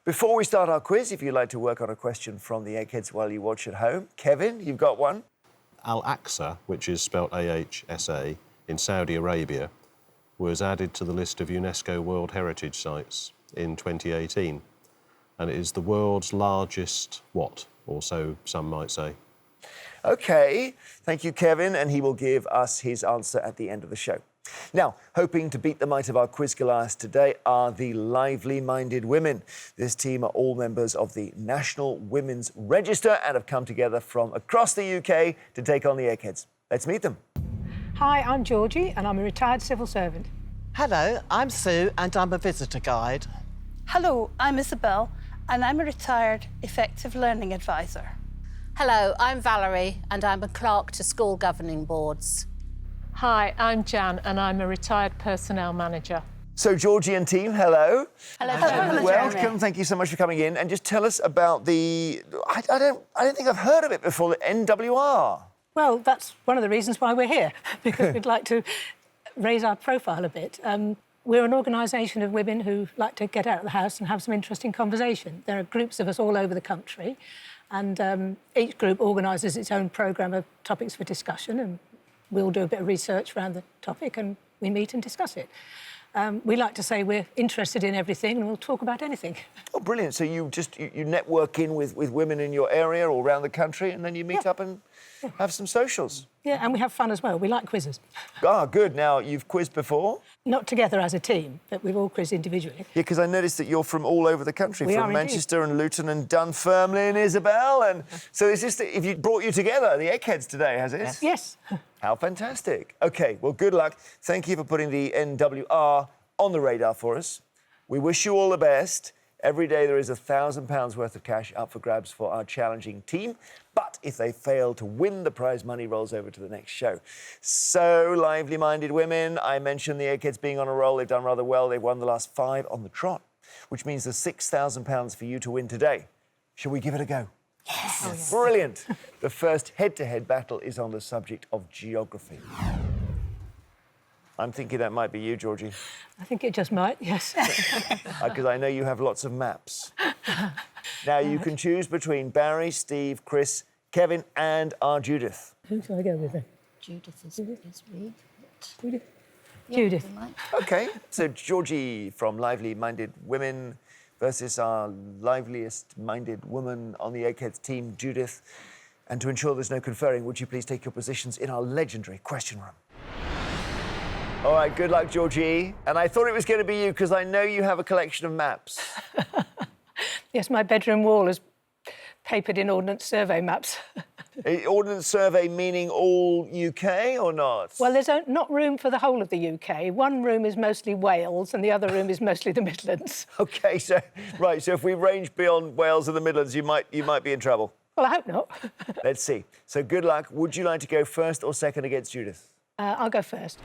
Before we start our quiz, if you'd like to work on a question from the Eggheads while you watch at home, Kevin, you've got one. Al-Aqsa, which is spelt A-H-S-A, in Saudi Arabia, was added to the list of UNESCO World Heritage Sites in 2018. And it is the world's largest what, or so some might say. OK, thank you, Kevin, and he will give us his answer at the end of the show. Now, hoping to beat the might of our quiz Goliaths today are the lively-minded women. This team are all members of the National Women's Register and have come together from across the UK to take on the Eggheads. Let's meet them. Hi, I'm Georgie and I'm a retired civil servant. Hello, I'm Sue and I'm a visitor guide. Hello, I'm Isabel and I'm a retired effective learning advisor. Hello, I'm Valerie and I'm a clerk to school governing boards. Hi, I'm Jan and I'm a retired personnel manager. So, Georgie and team, hello. Hello, Welcome, thank you so much for coming in. And just tell us about the... I don't think I've heard of it before, the NWR. Well, that's one of the reasons why we're here, because we'd like to raise our profile a bit. We're an organisation of women who like to get out of the house and have some interesting conversation. There are groups of us all over the country, and each group organises its own programme of topics for discussion, and we'll do a bit of research around the topic and we meet and discuss it. We like to say we're interested in everything and we'll talk about anything. Oh, brilliant. So you network in with women in your area or around the country and then you meet up and have some socials. Yeah, and we have fun as well. We like quizzes. Ah, good. Now, you've quizzed before? Not together as a team, but we've all quizzed individually. Yeah, because I noticed that you're from all over the country, We from are Manchester and Luton and Dunfermline, Isabel. And so is this, if you brought you together, the Eggheads today, has it? Yes. How fantastic. OK, well, good luck. Thank you for putting the NWR on the radar for us. We wish you all the best. Every day there is £1,000 worth of cash up for grabs for our challenging team. But if they fail to win, the prize money rolls over to the next show. So, lively-minded women, I mentioned the Eggheads being on a roll. They've done rather well. They've won the last 5 on the trot, which means there's £6,000 for you to win today. Shall we give it a go? Yes. Oh, yes. Brilliant. The first head-to-head battle is on the subject of geography. I'm thinking that might be you, Georgie. I think it just might, yes. Because I know you have lots of maps. Now, you can choose between Barry, Steve, Chris, Kevin and our Judith. Who shall I go with then? Judith is Reed. Judith? Judith. OK, so Georgie from Lively-Minded Women versus our liveliest-minded woman on the Eggheads team, Judith. And to ensure there's no conferring, would you please take your positions in our legendary question room? All right, good luck, Georgie. And I thought it was going to be you because I know you have a collection of maps. Yes, my bedroom wall is papered in Ordnance Survey maps. Ordnance Survey meaning all UK or not? Well, there's not room for the whole of the UK. One room is mostly Wales and the other room is mostly the Midlands. OK, so if we range beyond Wales and the Midlands, you might be in trouble. Well, I hope not. Let's see. So good luck. Would you like to go first or second against Judith? I'll go first.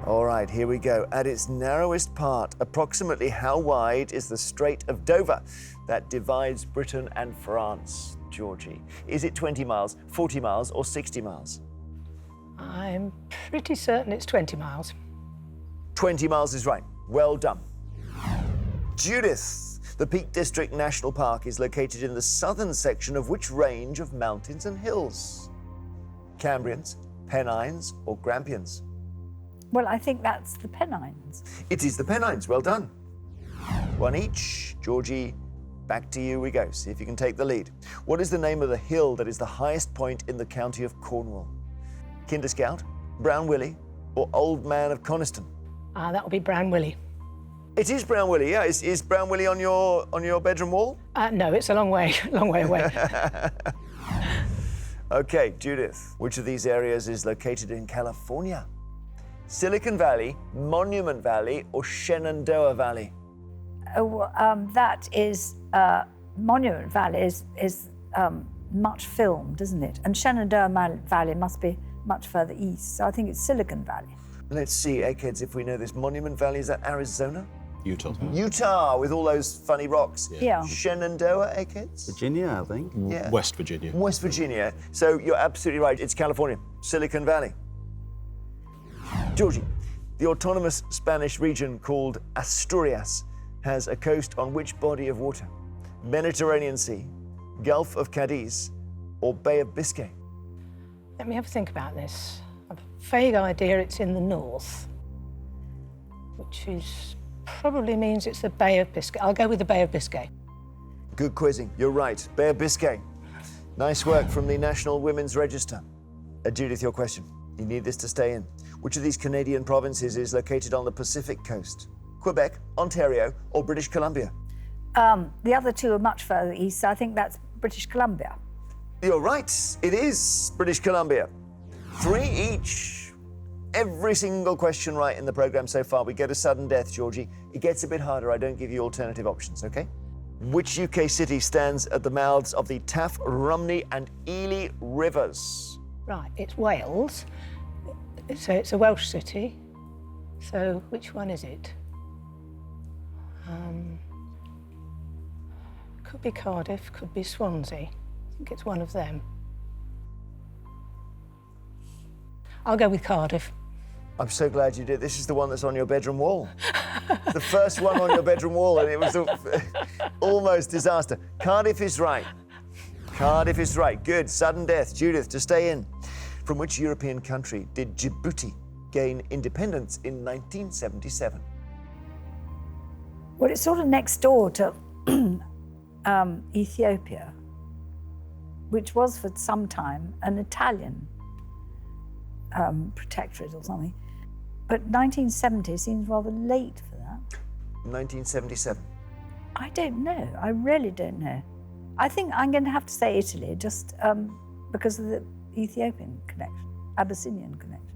All right, here we go. At its narrowest part, approximately how wide is the Strait of Dover that divides Britain and France, Georgie? Is it 20 miles, 40 miles or 60 miles? I'm pretty certain it's 20 miles. 20 miles is right. Well done. Judith, the Peak District National Park is located in the southern section of which range of mountains and hills? Cambrians, Pennines or Grampians? Well, I think that's the Pennines. It is the Pennines. Well done. One each. Georgie, back to you we go. See if you can take the lead. What is the name of the hill that is the highest point in the county of Cornwall? Kinder Scout, Brown Willie or Old Man of Coniston? That would be Brown Willie. It is Brown Willie, yeah. Is Brown Willie on your bedroom wall? No, it's a long way away. OK, Judith, which of these areas is located in California? Silicon Valley, Monument Valley or Shenandoah Valley? That is... Monument Valley is much filmed, isn't it? And Shenandoah Valley must be much further east, so I think it's Silicon Valley. Let's see, Eggheads, if we know this. Monument Valley, is that Arizona? Utah. Utah, with all those funny rocks. Yeah. Shenandoah, Eggheads? Virginia, I think. Yeah. West Virginia. West Virginia. So you're absolutely right. It's California, Silicon Valley. Georgie, The autonomous Spanish region called Asturias has a coast on which body of water? Mediterranean Sea, Gulf of Cadiz, or Bay of Biscay? Let me have a think about this. I've a vague idea it's in the north, which probably means it's the Bay of Biscay. I'll go with the Bay of Biscay. Good quizzing. You're right. Bay of Biscay. Nice work from the National Women's Register. Judith, your question. You need this to stay in. Which of these Canadian provinces is located on the Pacific coast? Quebec, Ontario, or British Columbia? The other two are much further east, so I think that's British Columbia. You're right. It is British Columbia. 3 each. Every single question right in the programme so far. We get a sudden death, Georgie. It gets a bit harder. I don't give you alternative options, OK? Which UK city stands at the mouths of the Taff, Rumney and Ely rivers? Right, it's Wales. So it's a Welsh city. So which one is it? Could be Cardiff, could be Swansea. I think it's one of them. I'll go with Cardiff. I'm so glad you did. This is the one that's on your bedroom wall. It's the first one on your bedroom wall, and it was almost disaster. Cardiff is right. Cardiff is right. Good. Sudden death. Judith, to stay in. From which European country did Djibouti gain independence in 1977? Well, it's sort of next door to Ethiopia, which was for some time an Italian protectorate or something. But 1970 seems rather late for that. 1977. I don't know. I really don't know. I think I'm going to have to say Italy, just because of the Ethiopian connection, Abyssinian connection.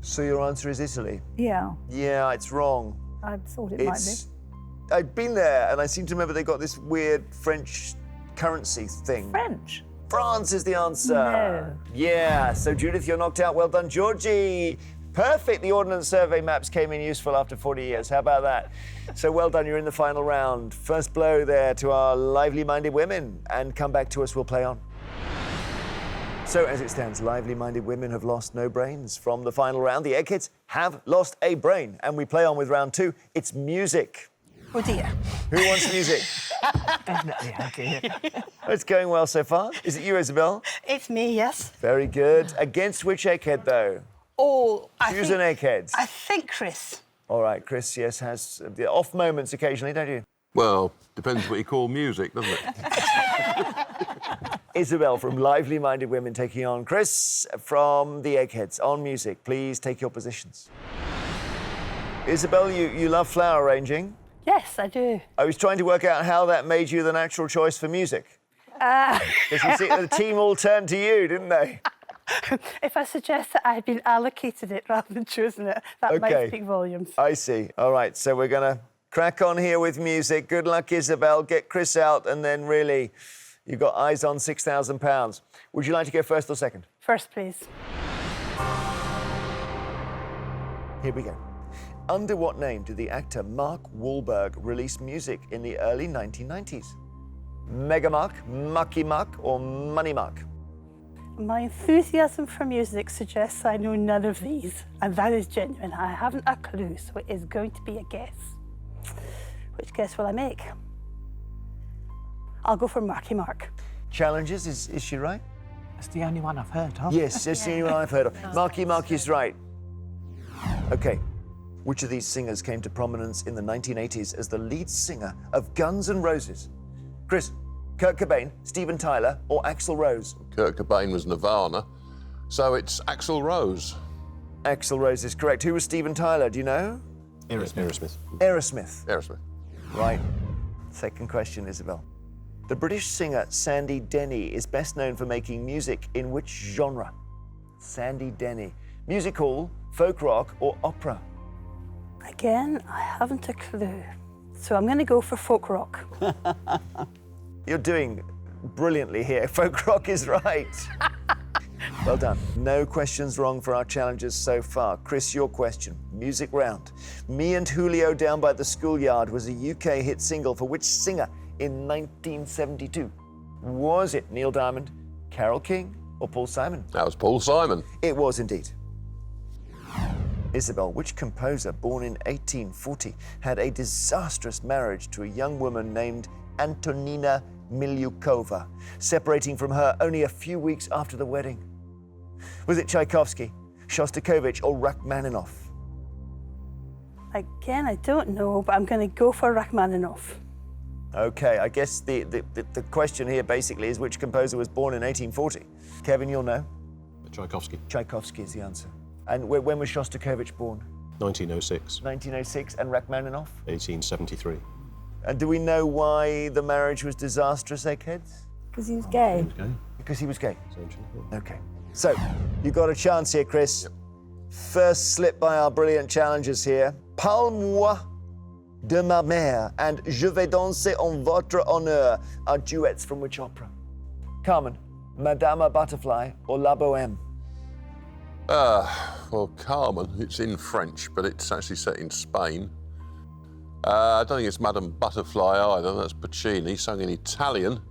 So your answer is Italy? Yeah, Yeah, it's wrong. I thought it might be. I've been there, and I seem to remember they got this weird French currency thing. French. France is the answer. No. Yeah, so Judith, you're knocked out. Well done, Georgie. Perfect. The Ordnance Survey maps came in useful after 40 years. How about that? So well done. You're in the final round. First blow there to our lively-minded women. And come back to us. We'll play on. So as it stands, lively-minded women have lost no brains. From the final round, the Eggheads have lost a brain. And we play on with round 2. It's music. Oh dear. Who wants music? Definitely okay. It's going well so far. Is it you, Isabel? It's me, yes. Very good. Against which Egghead, though? Oh, Choose an Egghead. I think Chris. All right, Chris, yes, has the off moments occasionally, don't you? Well, depends what you call music, doesn't it? Isabel from Lively Minded Women taking on Chris from the Eggheads on music. Please take your positions. Isabel, you love flower arranging. Yes, I do. I was trying to work out how that made you the natural choice for music. Because you see, the team all turned to you, didn't they? If I suggest that I've been allocated it rather than choosing it, that might speak volumes. I see. All right, so we're going to crack on here with music. Good luck, Isabel. Get Chris out, and then really, you've got eyes on £6,000. Would you like to go first or second? First, please. Here we go. Under what name did the actor Mark Wahlberg release music in the early 1990s? Mega Mark, Mucky Mark, or Money Mark? My enthusiasm for music suggests I know none of these, and that is genuine. I haven't a clue, so it is going to be a guess. Which guess will I make? I'll go for Marky Mark. Challenges, is she right? That's the only one I've heard of. Yes, that's the only one I've heard of. Marky Mark is right. Okay. Which of these singers came to prominence in the 1980s as the lead singer of Guns N' Roses? Chris, Kurt Cobain, Steven Tyler, or Axl Rose? Kurt Cobain was Nirvana, so it's Axl Rose. Axl Rose is correct. Who was Steven Tyler? Do you know? Aerosmith. Aerosmith. Right. Second question, Isabel. The British singer Sandy Denny is best known for making music in which genre? Sandy Denny. Music hall, folk rock, or opera? Again, I haven't a clue. So I'm going to go for folk rock. You're doing brilliantly here. Folk rock is right. Well done. No questions wrong for our challengers so far. Chris, your question. Music round. Me and Julio Down by the Schoolyard was a UK hit single for which singer in 1972? Was it Neil Diamond, Carole King, or Paul Simon? That was Paul Simon. It was indeed. Isabel, which composer, born in 1840, had a disastrous marriage to a young woman named Antonina Milyukova, separating from her only a few weeks after the wedding? Was it Tchaikovsky, Shostakovich, or Rachmaninoff? Again, I don't know, but I'm going to go for Rachmaninoff. Okay, I guess the question here basically is which composer was born in 1840? Kevin, you'll know. Tchaikovsky. Tchaikovsky is the answer. And when was Shostakovich born? 1906. 1906. And Rachmaninoff? 1873. And do we know why the marriage was disastrous, Eggheads? Because he was gay. Okay. Because he was gay. Essentially. Okay. So, you got a chance here, Chris. Yep. First slip by our brilliant challengers here. Parle-moi de ma mère and Je vais danser en votre honneur are duets from which opera? Carmen, Madame Butterfly, or La Bohème? Well, Carmen, it's in French, but it's actually set in Spain. I don't think it's Madame Butterfly either. That's Puccini, sung in Italian.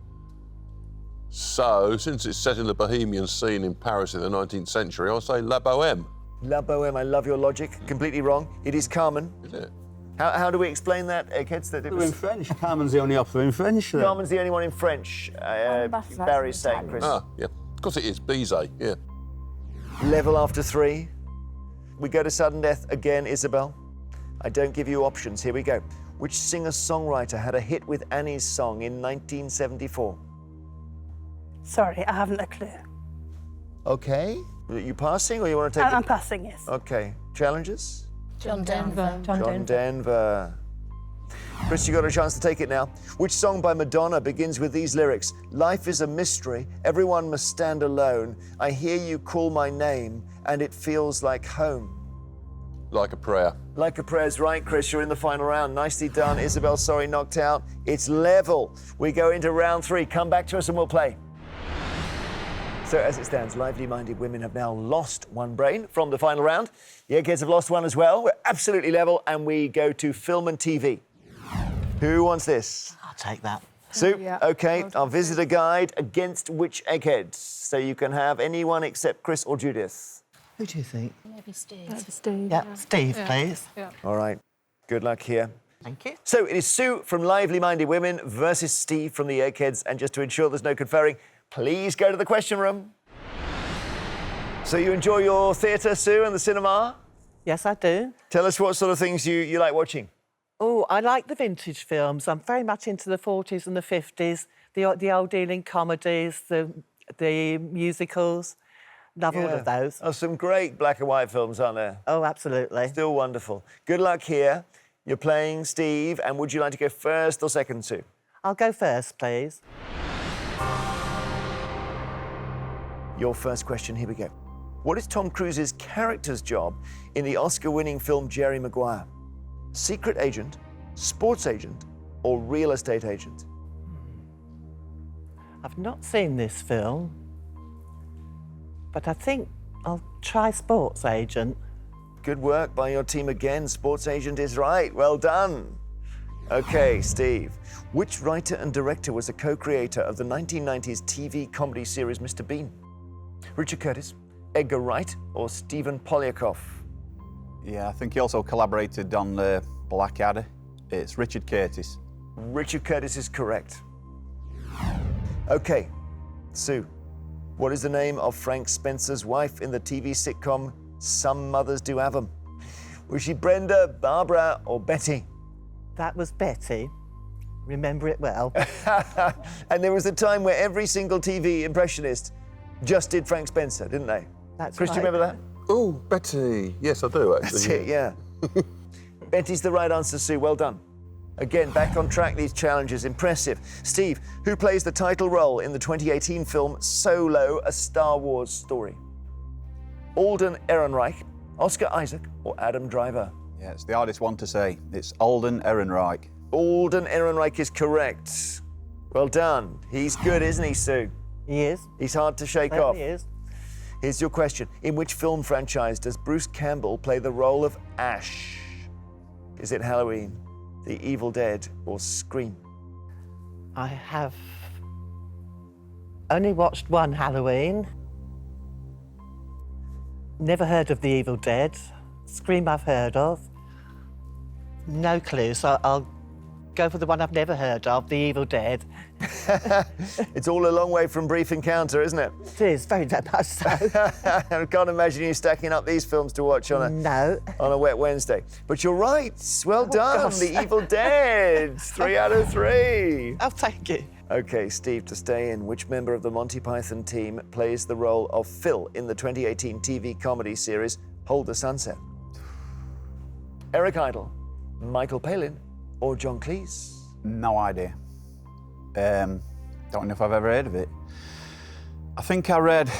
So, since it's set in the Bohemian scene in Paris in the 19th century, I'll say La Bohème. La Bohème, I love your logic. Completely wrong. It is Carmen. Is it? How do we explain that, Eggheads? That it In was French. Carmen's the only opera in French. Then. Carmen's the only one in French. Butterfly's Barry's in saying, Italian. Chris. Ah, yeah. Of course it is. Bizet, yeah. Level after 3. We go to sudden death again, Isabel. I don't give you options. Here we go. Which singer-songwriter had a hit with Annie's Song in 1974? Sorry, I haven't a clue. Okay. Are you passing or you want to take I'm passing, yes. Okay. Challenges? John Denver. John Denver. Chris, you got a chance to take it now. Which song by Madonna begins with these lyrics? Life is a mystery, everyone must stand alone. I hear you call my name, and it feels like home. Like a prayer. Like a prayer's right, Chris. You're in the final round. Nicely done. Isabel, sorry, knocked out. It's level. We go into round 3. Come back to us and we'll play. So as it stands, lively-minded women have now lost one brain from the final round. The Eggheads have lost one as well. We're absolutely level, and we go to film and TV. Who wants this? I'll take that. Sue? Yeah. OK, our visitor guide against which Eggheads? So you can have anyone except Chris or Judith. Who do you think? Maybe Steve. Steve. Yeah, Steve, please. Yeah. All right. Good luck here. Thank you. So it is Sue from Lively Minded Women versus Steve from the Eggheads. And just to ensure there's no conferring, please go to the question room. So you enjoy your theatre, Sue, and the cinema? Yes, I do. Tell us what sort of things you like watching. Oh, I like the vintage films. I'm very much into the 40s and the 50s, the old dealing comedies, the musicals. Love all of those. Oh, some great black and white films, aren't there? Oh, absolutely. Still wonderful. Good luck here. You're playing Steve, and would you like to go first or second, Sue? I'll go first, please. Your first question, here we go. What is Tom Cruise's character's job in the Oscar-winning film Jerry Maguire? Secret agent, sports agent, or real estate agent? I've not seen this film, but I think I'll try sports agent. Good work by your team again. Sports agent is right. Well done. Okay, Steve. Which writer and director was a co-creator of the 1990s TV comedy series Mr. Bean? Richard Curtis, Edgar Wright, or Stephen Polyakov? Yeah, I think he also collaborated on Blackadder. It's Richard Curtis. Richard Curtis is correct. Okay, Sue. What is the name of Frank Spencer's wife in the TV sitcom Some Mothers Do Have 'Em? Was she Brenda, Barbara, or Betty? That was Betty. Remember it well. And there was a time where every single TV impressionist just did Frank Spencer, didn't they? That's Chris, right. do you remember that? Oh, Betty. Yes, I do, actually. That's it, yeah. Betty's the right answer, Sue. Well done. Again, back on track, these challenges. Impressive. Steve, who plays the title role in the 2018 film Solo, A Star Wars Story? Alden Ehrenreich, Oscar Isaac, or Adam Driver? Yeah, it's the hardest one to say. It's Alden Ehrenreich. Alden Ehrenreich is correct. Well done. He's good, isn't he, Sue? He is. He's hard to shake Certainly off. is. Here's your question. In which film franchise does Bruce Campbell play the role of Ash? Is it Halloween, The Evil Dead, or Scream? I have only watched one Halloween. Never heard of The Evil Dead. Scream I've heard of. No clue, so I'll go for the one I've never heard of, The Evil Dead. It's all a long way from Brief Encounter, isn't it? It is, very much so. I can't imagine you stacking up these films to watch on a wet Wednesday. But you're right. Well done. gosh. The Evil Dead. 3 out of 3. Oh, thank you. OK, Steve, to stay in, which member of the Monty Python team plays the role of Phil in the 2018 TV comedy series Hold the Sunset? Eric Idle, Michael Palin, or John Cleese? No idea. Don't know if I've ever heard of it. I think I read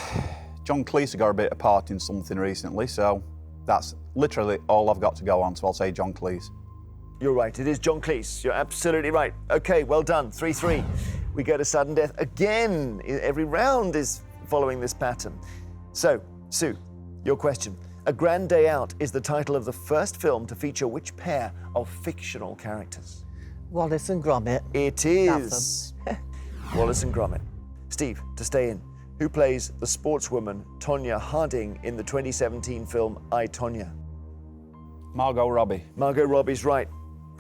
John Cleese got a bit of part in something recently, so that's literally all I've got to go on, so I'll say John Cleese. You're right, it is John Cleese. You're absolutely right. OK, well done. 3-3. We go to sudden death again. Every round is following this pattern. So, Sue, your question. A Grand Day Out is the title of the first film to feature which pair of fictional characters? Wallace and Gromit. It is Wallace and Gromit. Steve, to stay in, who plays the sportswoman Tonya Harding in the 2017 film I, Tonya? Margot Robbie. Margot Robbie's right.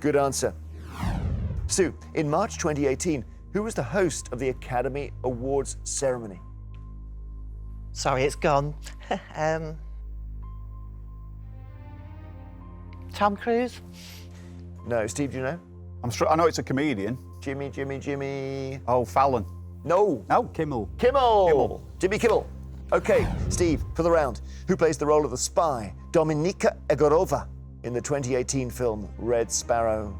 Good answer. Sue, in March 2018, who was the host of the Academy Awards ceremony? Sorry, it's gone. Tom Cruise? No, Steve, do you know? I know it's a comedian. Jimmy. Oh, Fallon. No. No, Kimmel. Kimmel. Jimmy Kimmel. OK, Steve, for the round, who plays the role of the spy, Dominika Egorova, in the 2018 film Red Sparrow?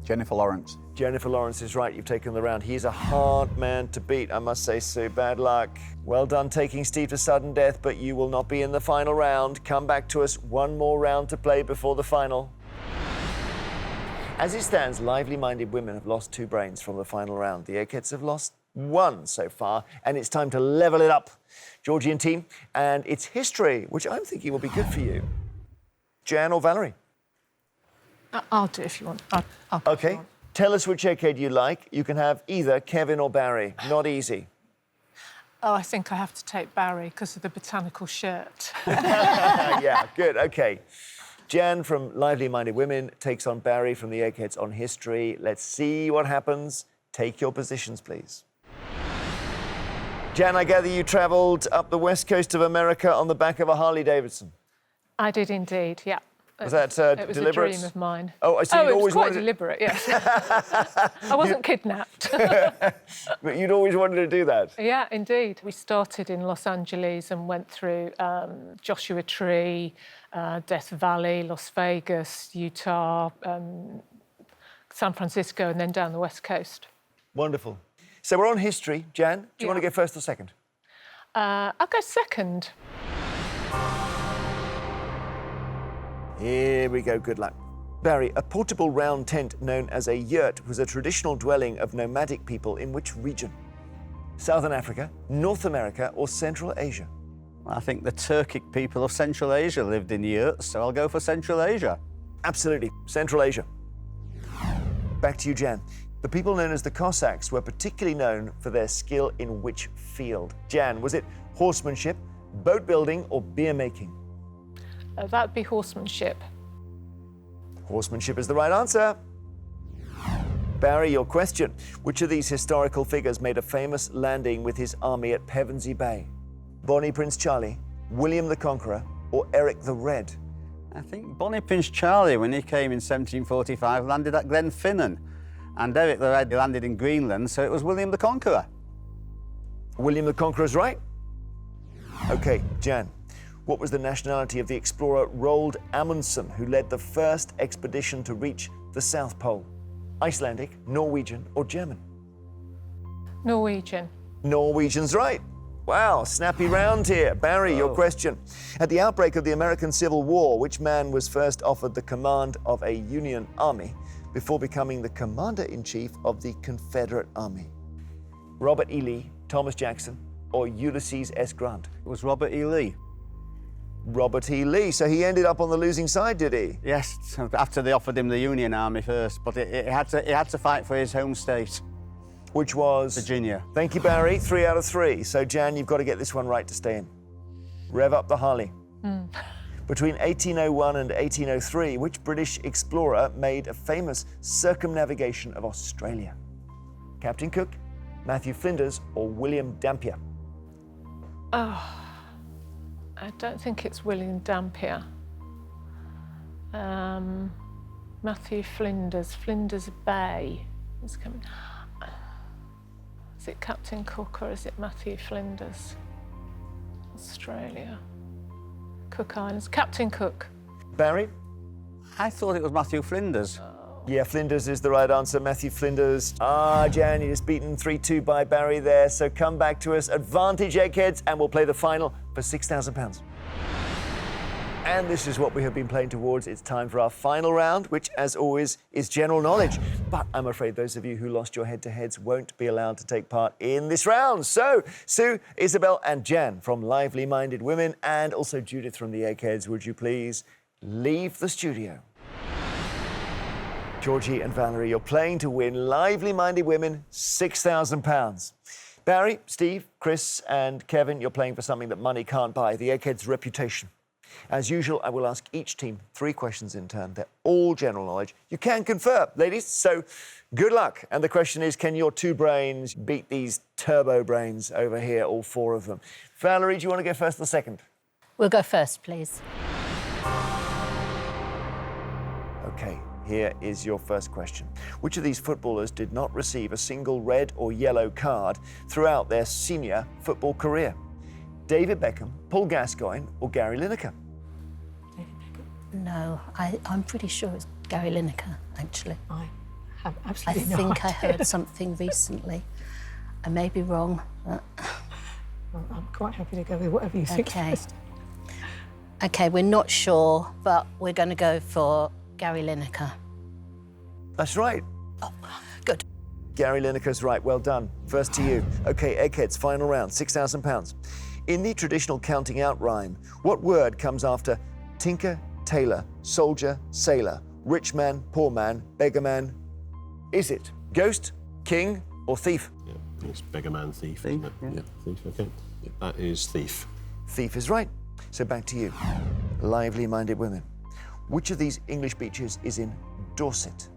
Jennifer Lawrence. Jennifer Lawrence is right. You've taken the round. He's a hard man to beat, I must say, Sue. Bad luck. Well done taking Steve to sudden death, but you will not be in the final round. Come back to us. One more round to play before the final. As it stands, lively-minded women have lost 2 brains from the final round. The Eggheads have lost 1 so far, and it's time to level it up. Georgian team, and it's history, which I'm thinking will be good for you. Jan or Valerie? I'll do it if you want. I'll go if you OK. want. Tell us which Egghead you like. You can have either Kevin or Barry. Not easy. Oh, I think I have to take Barry because of the botanical shirt. Yeah, good, OK. Jan from Lively Minded Women takes on Barry from the Eggheads on history. Let's see what happens. Take your positions, please. Jan, I gather you travelled up the west coast of America on the back of a Harley-Davidson. I did indeed, yeah. Was that It was deliberate? a dream of mine. Oh, I see. You'd it always was quite wanted deliberate, yes. I wasn't kidnapped. But you'd always wanted to do that. Yeah, indeed. We started in Los Angeles and went through Joshua Tree, Death Valley, Las Vegas, Utah, San Francisco, and then down the west coast. Wonderful. So we're on history. Jan, do you want to go first or second? I'll go second. Here we go, good luck. Barry, a portable round tent known as a yurt was a traditional dwelling of nomadic people in which region? Southern Africa, North America, or Central Asia? I think the Turkic people of Central Asia lived in yurts, so I'll go for Central Asia. Absolutely, Central Asia. Back to you, Jan. The people known as the Cossacks were particularly known for their skill in which field? Jan, was it horsemanship, boat building, or beer making? That'd be horsemanship. Horsemanship is the right answer. Barry, your question. Which of these historical figures made a famous landing with his army at Pevensey Bay? Bonnie Prince Charlie, William the Conqueror, or Eric the Red? I think Bonnie Prince Charlie, when he came in 1745, landed at Glenfinnan. And Eric the Red landed in Greenland, so it was William the Conqueror. William the Conqueror's right. OK, Jan. What was the nationality of the explorer Roald Amundsen, who led the first expedition to reach the South Pole? Icelandic, Norwegian, or German? Norwegian. Norwegian's right. Wow, snappy round here. Barry, your question. At the outbreak of the American Civil War, which man was first offered the command of a Union army before becoming the commander-in-chief of the Confederate Army? Robert E. Lee, Thomas Jackson, or Ulysses S. Grant? It was Robert E. Lee. Robert E. Lee. So he ended up on the losing side, did he? Yes, after they offered him the Union Army first, but he had to fight for his home state. Which was? Virginia. Thank you, Barry. 3 out of 3. So, Jan, you've got to get this one right to stay in. Rev up the Harley. Between 1801 and 1803, which British explorer made a famous circumnavigation of Australia? Captain Cook, Matthew Flinders, or William Dampier? Oh, I don't think it's William Dampier. Matthew Flinders, Flinders Bay is coming. Is it Captain Cook or is it Matthew Flinders? Australia. Cook Islands. Captain Cook. Barry? I thought it was Matthew Flinders. Yeah, Flinders is the right answer. Matthew Flinders. Jan, you're just beaten 3-2 by Barry there. So come back to us. Advantage, Eggheads, and we'll play the final for £6,000. And this is what we have been playing towards. It's time for our final round, which, as always, is general knowledge. But I'm afraid those of you who lost your head-to-heads won't be allowed to take part in this round. So, Sue, Isabel, and Jan from Lively Minded Women, and also Judith from the Eggheads, would you please leave the studio? Georgie and Valerie, you're playing to win Lively Minded Women £6,000. Barry, Steve, Chris, and Kevin, you're playing for something that money can't buy, the Eggheads' reputation. As usual, I will ask each team 3 questions in turn. They're all general knowledge. You can confer, ladies, so good luck. And the question is, can your 2 brains beat these turbo brains over here, all 4 of them? Valerie, do you want to go first or second? We'll go first, please. OK, here is your first question. Which of these footballers did not receive a single red or yellow card throughout their senior football career? David Beckham, Paul Gascoigne, or Gary Lineker? No, I'm pretty sure it's Gary Lineker, actually. I have absolutely I no think I idea. heard something recently. I may be wrong. But... Well, I'm quite happy to go with whatever you think. OK. OK, we're not sure, but we're going to go for Gary Lineker. That's right. Oh, good. Gary Lineker's right. Well done. First to you. OK, Eggheads, final round, £6,000. In the traditional counting out rhyme, what word comes after tinker, tailor, soldier, sailor, rich man, poor man, beggar man? Is it ghost, king, or thief? Yeah, it's beggar man, thief, Thief, isn't it? yeah. Thief, OK. That is thief. Thief is right. So back to you. Lively Minded Women. Which of these English beaches is in Dorset?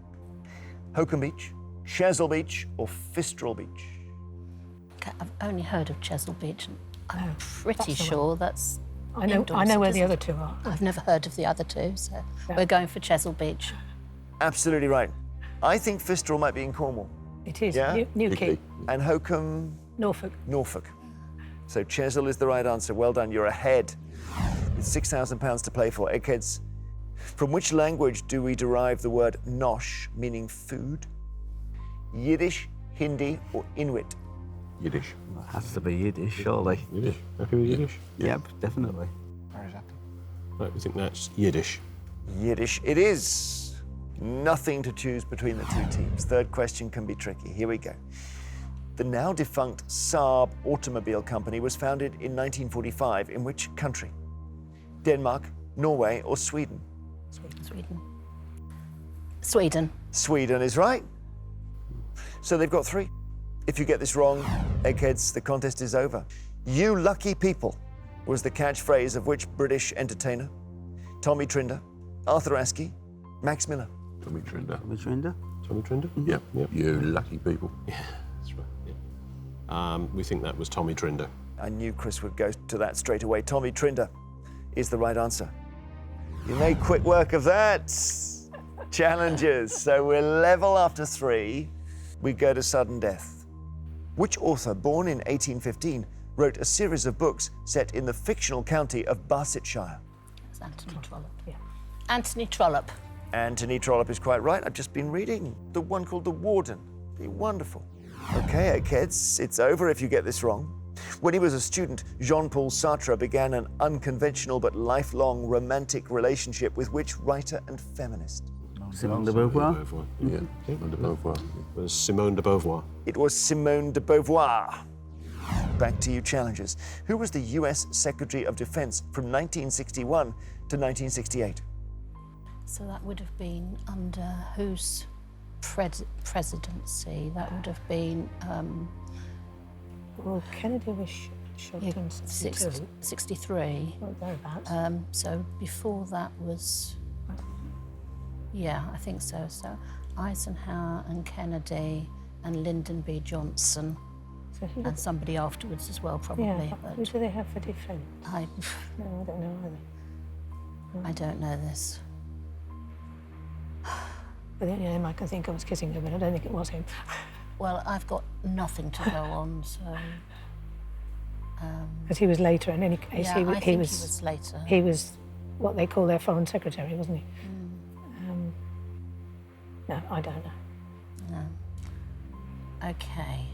Hokum Beach, Chesil Beach, or Fistral Beach? Okay, I've only heard of Chesil Beach. I'm No, pretty that's the sure that's. I know where the other 2 are. I've never heard of the other 2, so we're going for Chesil Beach. Absolutely right. I think Fistral might be in Cornwall. It is. Yeah? Newquay. And Hokum, Norfolk. Norfolk. So Chesil is the right answer. Well done, you're ahead. With £6,000 to play for. Eggheads, from which language do we derive the word nosh, meaning food? Yiddish, Hindi, or Inuit? Yiddish. It has to be Yiddish, surely. Yiddish. Happy with Yiddish? Yep, definitely. Right, we think that's Yiddish. Yiddish it is. Nothing to choose between the 2 teams. Third question can be tricky. Here we go. The now defunct Saab automobile company was founded in 1945 in which country? Denmark, Norway, or Sweden? Sweden. Sweden. Sweden is right. So they've got 3. If you get this wrong, Eggheads, the contest is over. You lucky people was the catchphrase of which British entertainer? Tommy Trinder, Arthur Askey, Max Miller? Tommy Trinder. Trinder? Tommy Trinder? Yeah. Yep. You lucky people. Yeah, that's right. Yeah. We think that was Tommy Trinder. I knew Chris would go to that straight away. Tommy Trinder is the right answer. You made quick work of that. Challengers. So we're level after 3. We go to sudden death. Which author, born in 1815, wrote a series of books set in the fictional county of Barsetshire? It's Anthony Trollope. Yeah. Anthony Trollope. Anthony Trollope is quite right. I've just been reading the one called The Warden. Be wonderful. OK, Eggheads, it's over if you get this wrong. When he was a student, Jean-Paul Sartre began an unconventional but lifelong romantic relationship with which writer and feminist? Simone de Beauvoir? Yeah, Simone de Beauvoir. It was Simone de Beauvoir. It was Simone de Beauvoir. Back to you, challengers. Who was the US Secretary of Defense from 1961 to 1968? So that would have been under whose presidency? That would have been. Well, Kennedy was Should have been 62. 63. Or thereabouts. So before that was, yeah, I think so. So Eisenhower and Kennedy and Lyndon B. Johnson and somebody afterwards as well, probably. Yeah, but who do they have for defence? No, I don't know either. I don't know this. But the only name I can think of was Kissinger, but I don't think it was him. Well, I've got nothing to go on, so... Because he was later, in any case. Yeah, I think he was later. He was what they call their foreign secretary, wasn't he? No, I don't know. No. OK.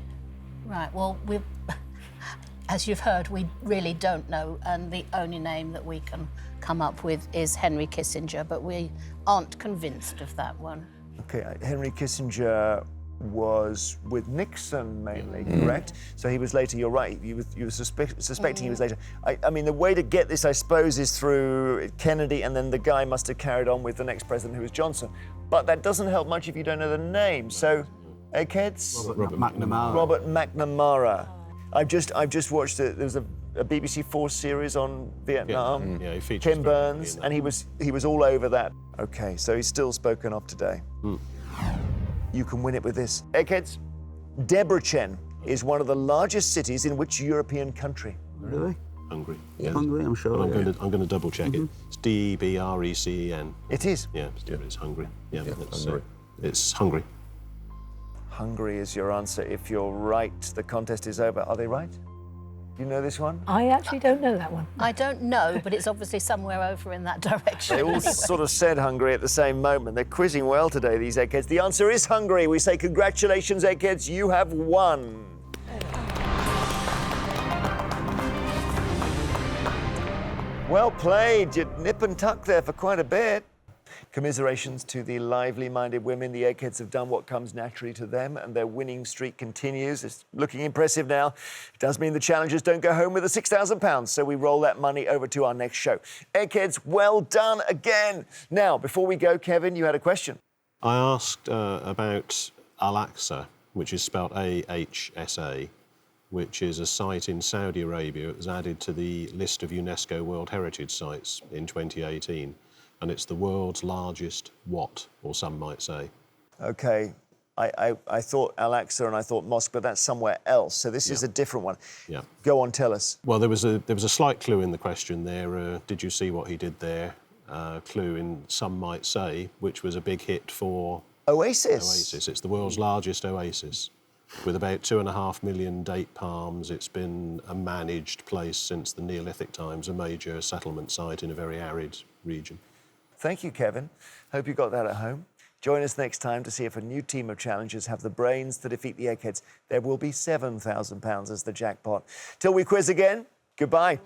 Right, well, we've... As you've heard, we really don't know, and the only name that we can come up with is Henry Kissinger, but we aren't convinced of that one. OK, Henry Kissinger was with Nixon mainly, correct? So he was later, you're right, you were suspecting he was later. I mean, the way to get this, I suppose, is through Kennedy, and then the guy must have carried on with the next president, who was Johnson. But that doesn't help much if you don't know the name. So, Eggheads? Robert McNamara. Robert McNamara. I've just watched it. There was a BBC 4 series on Vietnam. Yeah, he features Ken very Burns, heavily in that. and he was all over that. OK, so he's still spoken of today. You can win it with this. Eggheads, Debrecen is one of the largest cities in which European country? Really? Hungary. Yeah. Hungary, I'm sure. But I'm going to double check it. It's Debrecen. It is? Yeah, it's Hungary. Yeah, it's Hungary. It's Hungary. Hungary is your answer. If you're right, the contest is over. Are they right? You know this one? I actually don't know that one. I don't know, but it's obviously somewhere over in that direction. They all anyway. sort of said Hungary at the same moment. They're quizzing well today, these Eggheads. The answer is Hungary. We say congratulations, Eggheads. You have won. Well played. You'd nip and tuck there for quite a bit. Commiserations to the lively-minded women. The Eggheads have done what comes naturally to them, and their winning streak continues. It's looking impressive now. It does mean the challengers don't go home with the £6,000, so we roll that money over to our next show. Eggheads, well done again. Now, before we go, Kevin, you had a question. I asked about Al-Aqsa, which is spelled A-H-S-A, which is a site in Saudi Arabia. It was added to the list of UNESCO World Heritage Sites in 2018. And it's the world's largest what, or some might say. OK. I thought Al-Aqsa and I thought mosque, but that's somewhere else. So this is a different one. Yeah. Go on, tell us. Well, there was a slight clue in the question there. Did you see what he did there? Clue in some might say, which was a big hit for... Oasis. It's the world's largest oasis. With about 2.5 million date palms, it's been a managed place since the Neolithic times, a major settlement site in a very arid region. Thank you, Kevin. Hope you got that at home. Join us next time to see if a new team of challengers have the brains to defeat the Eggheads. There will be £7,000 as the jackpot. Till we quiz again, goodbye.